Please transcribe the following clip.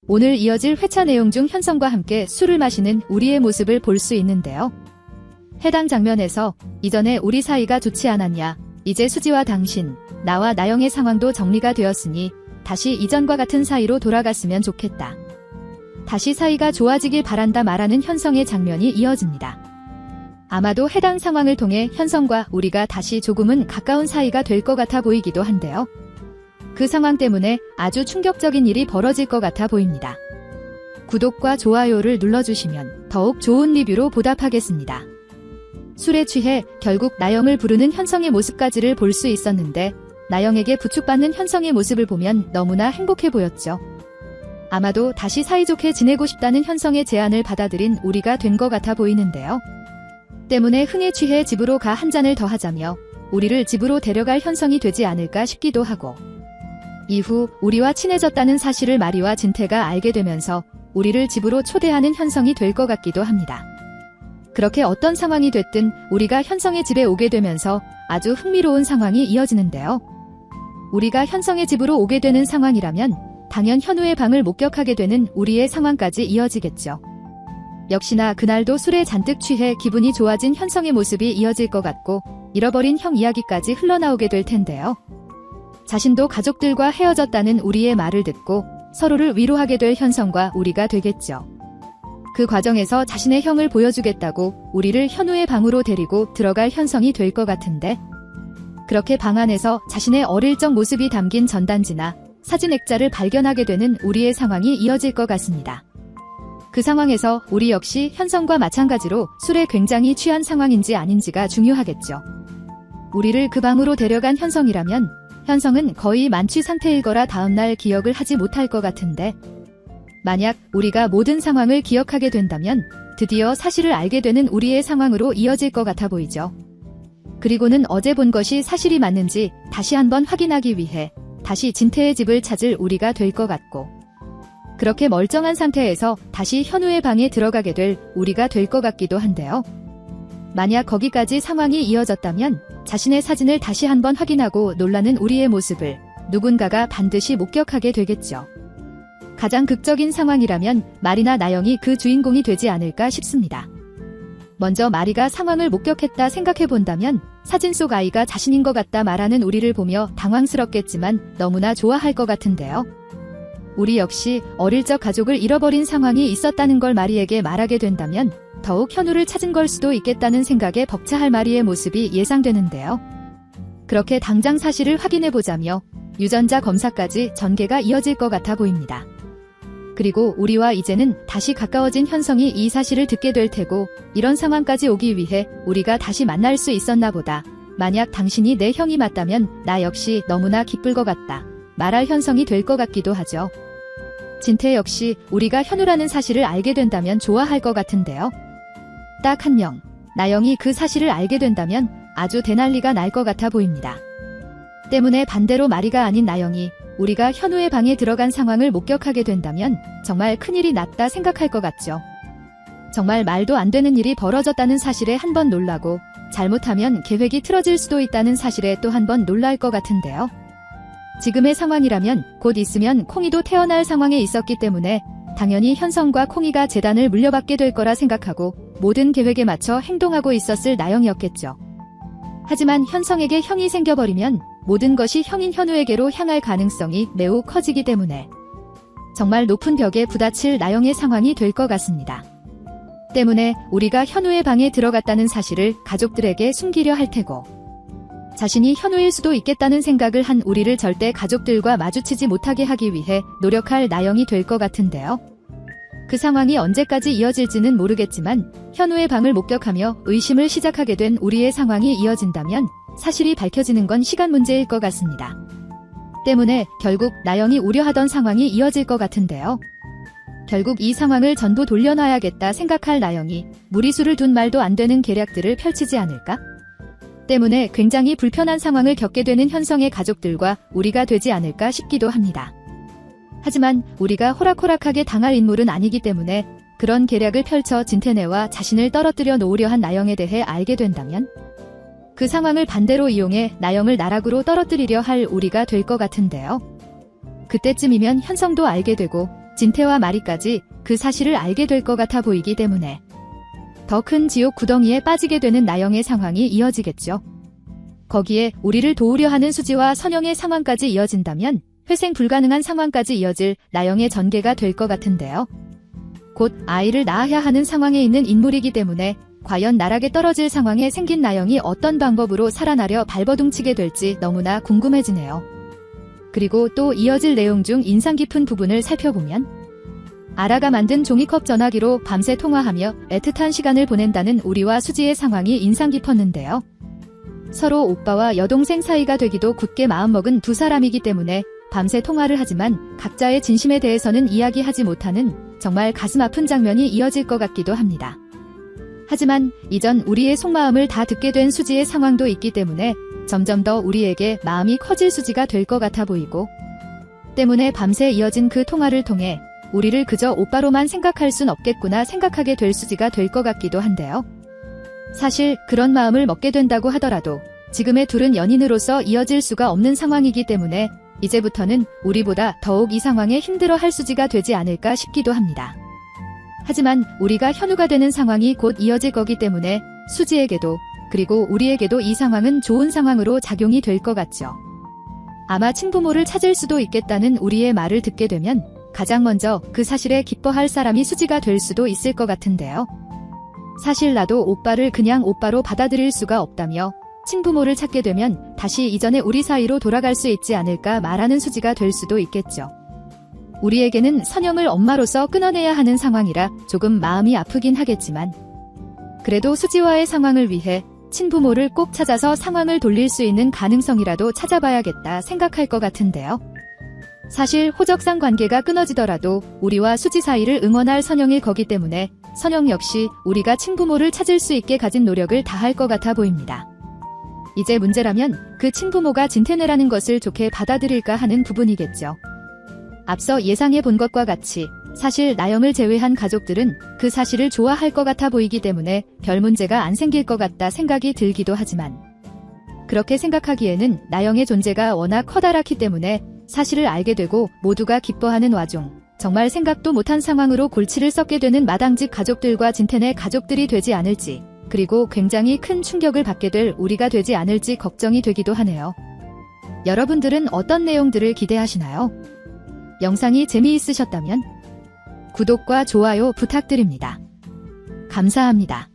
오늘 이어질 회차 내용 중 현성과 함께 술을 마시는 우리의 모습을 볼 수 있는데요. 해당 장면에서 이전에 우리 사이가 좋지 않았냐, 이제 수지와 당신, 나와 나영의 상황도 정리가 되었으니 다시 이전과 같은 사이로 돌아갔으면 좋겠다. 다시 사이가 좋아지길 바란다 말하는 현성의 장면이 이어집니다. 아마도 해당 상황을 통해 현성과 우리가 다시 조금은 가까운 사이가 될 것 같아 보이기도 한데요. 그 상황 때문에 아주 충격적인 일이 벌어질 것 같아 보입니다. 구독과 좋아요를 눌러주시면 더욱 좋은 리뷰로 보답하겠습니다. 술에 취해 결국 나영을 부르는 현성의 모습까지를 볼 수 있었는데 나영에게 부축받는 현성의 모습을 보면 너무나 행복해 보였죠. 아마도 다시 사이좋게 지내고 싶다는 현성의 제안을 받아들인 우리가 된 것 같아 보이는데요. 때문에 흥에 취해 집으로 가 한 잔을 더 하자며 우리를 집으로 데려갈 현성이 되지 않을까 싶기도 하고, 이후 우리와 친해졌다는 사실을 마리와 진태가 알게 되면서 우리를 집으로 초대하는 현성이 될 것 같기도 합니다. 그렇게 어떤 상황이 됐든 우리가 현성의 집에 오게 되면서 아주 흥미로운 상황이 이어지는데요. 우리가 현성의 집으로 오게 되는 상황이라면 당연 현우의 방을 목격하게 되는 우리의 상황까지 이어지겠죠. 역시나 그날도 술에 잔뜩 취해 기분이 좋아진 현성의 모습이 이어질 것 같고 잃어버린 형 이야기까지 흘러나오게 될 텐데요. 자신도 가족들과 헤어졌다는 우리의 말을 듣고 서로를 위로하게 될 현성과 우리가 되겠죠. 그 과정에서 자신의 형을 보여주겠다고 우리를 현우의 방으로 데리고 들어갈 현성이 될 것 같은데, 그렇게 방 안에서 자신의 어릴 적 모습이 담긴 전단지나 사진 액자를 발견하게 되는 우리의 상황이 이어질 것 같습니다. 그 상황에서 우리 역시 현성과 마찬가지로 술에 굉장히 취한 상황인지 아닌지가 중요하겠죠. 우리를 그 방으로 데려간 현성이라면 현성은 거의 만취 상태일 거라 다음날 기억을 하지 못할 것 같은데, 만약 우리가 모든 상황을 기억하게 된다면 드디어 사실을 알게 되는 우리의 상황으로 이어질 것 같아 보이죠. 그리고는 어제 본 것이 사실이 맞는지 다시 한번 확인하기 위해 다시 진태의 집을 찾을 우리가 될 것 같고, 그렇게 멀쩡한 상태에서 다시 현우의 방에 들어가게 될 우리가 될 것 같기도 한데요. 만약 거기까지 상황이 이어졌다면 자신의 사진을 다시 한번 확인하고 놀라는 우리의 모습을 누군가가 반드시 목격하게 되겠죠. 가장 극적인 상황이라면 마리나 나영이 그 주인공이 되지 않을까 싶습니다. 먼저 마리가 상황을 목격했다 생각해 본다면 사진 속 아이가 자신인 것 같다 말하는 우리를 보며 당황스럽겠지만 너무나 좋아할 것 같은데요. 우리 역시 어릴 적 가족을 잃어버린 상황이 있었다는 걸 마리에게 말하게 된다면 더욱 현우를 찾은 걸 수도 있겠다는 생각에 벅차할 마리의 모습이 예상되는데요. 그렇게 당장 사실을 확인해보자며 유전자 검사까지 전개가 이어질 것 같아 보입니다. 그리고 우리와 이제는 다시 가까워진 현성이 이 사실을 듣게 될 테고, 이런 상황까지 오기 위해 우리가 다시 만날 수 있었나 보다. 만약 당신이 내 형이 맞다면 나 역시 너무나 기쁠 것 같다 말할 현성이 될 것 같기도 하죠. 진태 역시 우리가 현우라는 사실을 알게 된다면 좋아할 것 같은데요. 딱 한 명, 나영이 그 사실을 알게 된다면 아주 대난리가 날 것 같아 보입니다. 때문에 반대로 마리가 아닌 나영이 우리가 현우의 방에 들어간 상황을 목격하게 된다면 정말 큰일이 났다 생각할 것 같죠. 정말 말도 안 되는 일이 벌어졌다는 사실에 한 번 놀라고, 잘못하면 계획이 틀어질 수도 있다는 사실에 또 한 번 놀랄 것 같은데요. 지금의 상황이라면 곧 있으면 콩이도 태어날 상황에 있었기 때문에 당연히 현성과 콩이가 재단을 물려받게 될 거라 생각하고 모든 계획에 맞춰 행동하고 있었을 나영이었겠죠. 하지만 현성에게 형이 생겨버리면 모든 것이 형인 현우에게로 향할 가능성이 매우 커지기 때문에 정말 높은 벽에 부딪힐 나영의 상황이 될 것 같습니다. 때문에 우리가 현우의 방에 들어갔다는 사실을 가족들에게 숨기려 할 테고, 자신이 현우일 수도 있겠다는 생각을 한 우리를 절대 가족들과 마주치지 못하게 하기 위해 노력할 나영이 될 것 같은데요. 그 상황이 언제까지 이어질지는 모르겠지만 현우의 방을 목격하며 의심을 시작하게 된 우리의 상황이 이어진다면 사실이 밝혀지는 건 시간 문제일 것 같습니다. 때문에 결국 나영이 우려하던 상황이 이어질 것 같은데요. 결국 이 상황을 전부 돌려놔야겠다 생각할 나영이 무리수를 둔 말도 안 되는 계략들을 펼치지 않을까? 때문에 굉장히 불편한 상황을 겪게 되는 현성의 가족들과 우리가 되지 않을까 싶기도 합니다. 하지만 우리가 호락호락하게 당할 인물은 아니기 때문에 그런 계략을 펼쳐 진태네와 자신을 떨어뜨려 놓으려 한 나영에 대해 알게 된다면 그 상황을 반대로 이용해 나영을 나락으로 떨어뜨리려 할 우리가 될 것 같은데요. 그때쯤이면 현성도 알게 되고 진태와 마리까지 그 사실을 알게 될 것 같아 보이기 때문에 더 큰 지옥 구덩이에 빠지게 되는 나영의 상황이 이어지겠죠. 거기에 우리를 도우려 하는 수지와 선영의 상황까지 이어진다면 회생 불가능한 상황까지 이어질 나영의 전개가 될 것 같은데요. 곧 아이를 낳아야 하는 상황에 있는 인물이기 때문에 과연 나락에 떨어질 상황에 생긴 나영이 어떤 방법으로 살아나려 발버둥치게 될지 너무나 궁금해지네요. 그리고 또 이어질 내용 중 인상 깊은 부분을 살펴보면 아라가 만든 종이컵 전화기로 밤새 통화하며 애틋한 시간을 보낸다는 우리와 수지의 상황이 인상 깊었는데요. 서로 오빠와 여동생 사이가 되기도 굳게 마음먹은 두 사람이기 때문에 밤새 통화를 하지만 각자의 진심에 대해서는 이야기하지 못하는 정말 가슴 아픈 장면이 이어질 것 같기도 합니다. 하지만 이전 우리의 속마음을 다 듣게 된 수지의 상황도 있기 때문에 점점 더 우리에게 마음이 커질 수지가 될 것 같아 보이고 때문에 밤새 이어진 그 통화를 통해 우리를 그저 오빠로만 생각할 순 없겠구나 생각하게 될 수지가 될 것 같기도 한데요. 사실 그런 마음을 먹게 된다고 하더라도 지금의 둘은 연인으로서 이어질 수가 없는 상황이기 때문에 이제부터는 우리보다 더욱 이 상황에 힘들어할 수지가 되지 않을까 싶기도 합니다. 하지만 우리가 현우가 되는 상황이 곧 이어질 거기 때문에 수지에게도 그리고 우리에게도 이 상황은 좋은 상황으로 작용이 될 것 같죠. 아마 친부모를 찾을 수도 있겠다는 우리의 말을 듣게 되면 가장 먼저 그 사실에 기뻐할 사람이 수지가 될 수도 있을 것 같은데요. 사실 나도 오빠를 그냥 오빠로 받아들일 수가 없다며 친부모를 찾게 되면 다시 이전의 우리 사이로 돌아갈 수 있지 않을까 말하는 수지가 될 수도 있겠죠. 우리에게는 선영을 엄마로서 끊어내야 하는 상황이라 조금 마음이 아프긴 하겠지만 그래도 수지와의 상황을 위해 친부모를 꼭 찾아서 상황을 돌릴 수 있는 가능성이라도 찾아봐야겠다 생각할 것 같은데요. 사실 호적상 관계가 끊어지더라도 우리와 수지 사이를 응원할 선영일 거기 때문에 선영 역시 우리가 친부모를 찾을 수 있게 가진 노력을 다할 것 같아 보입니다. 이제 문제라면 그 친부모가 진태네라는 것을 좋게 받아들일까 하는 부분이겠죠. 앞서 예상해 본 것과 같이 사실 나영을 제외한 가족들은 그 사실을 좋아할 것 같아 보이기 때문에 별 문제가 안 생길 것 같다 생각이 들기도 하지만 그렇게 생각하기에는 나영의 존재가 워낙 커다랗기 때문에 사실을 알게 되고 모두가 기뻐하는 와중 정말 생각도 못한 상황으로 골치를 썩게 되는 마당집 가족들과 진태네 가족들이 되지 않을지 그리고 굉장히 큰 충격을 받게 될 우리가 되지 않을지 걱정이 되기도 하네요. 여러분들은 어떤 내용들을 기대하시나요? 영상이 재미있으셨다면 구독과 좋아요 부탁드립니다. 감사합니다.